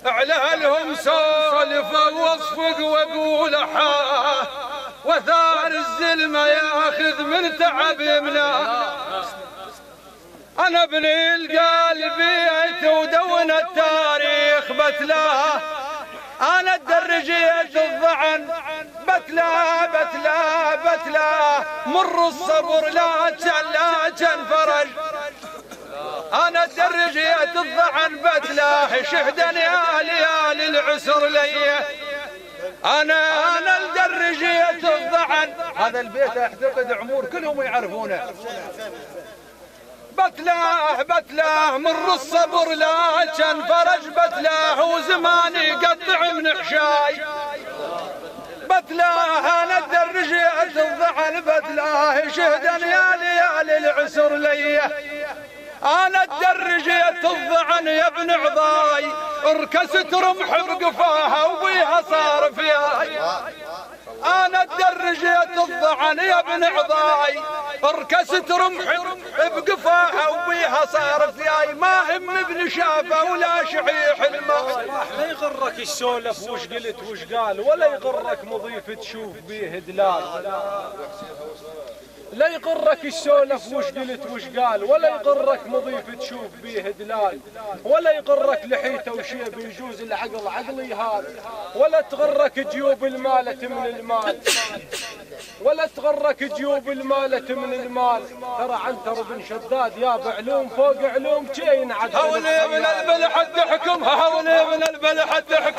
علالهم سولف واصفق واقول وثار الزلمه ياخذ من تعب يملا. انا ابني القلبيت ودون التاريخ بتلاه، انا الدرجية الضعن بتلاه بتلاه بتلاه، مر الصبر لا تنفرج. انا الدرجية الضعن بتلاه، شهدا يا ليالي العسر لي. انا الدرجية الضعن، هذا البيت اعتقد عمور كلهم يعرفونه. بتلاه بتلاه مر الصبر لا تنفرج، بتلاه وزماني قطع من حشاي. بتلاه انا الدرجية الضعن بتلاه، شهدا يا ليالي العسر لي. انا الدرجية الضعن يا ابن عضاي، ركست رمح بقفاها وبيها صار فياي. انا الدرجية الضعن يا ابن عضاي، ركست رمح بقفاها وبيها صار فياي. ما هم ابن شافه ولا شحيح الماء. لا يغرك السولف وش قلت وش قال، ولا يغرك مضيف تشوف بيه دلال. لا يغرك السولف وش قلت وش قال، ولا يغرك مضيف تشوف بيه دلال. ولا يغرك لحيته وشيب يجوز العقل عقلي هذا، ولا تغرك جيوب المالة من المال، ولا تغرك جيوب المالة من المال. ترى عنتر بن شداد يا بعلوم فوق علوم جين عدل. هولي من البلح الدحكم، هولي من البلح الدحكم.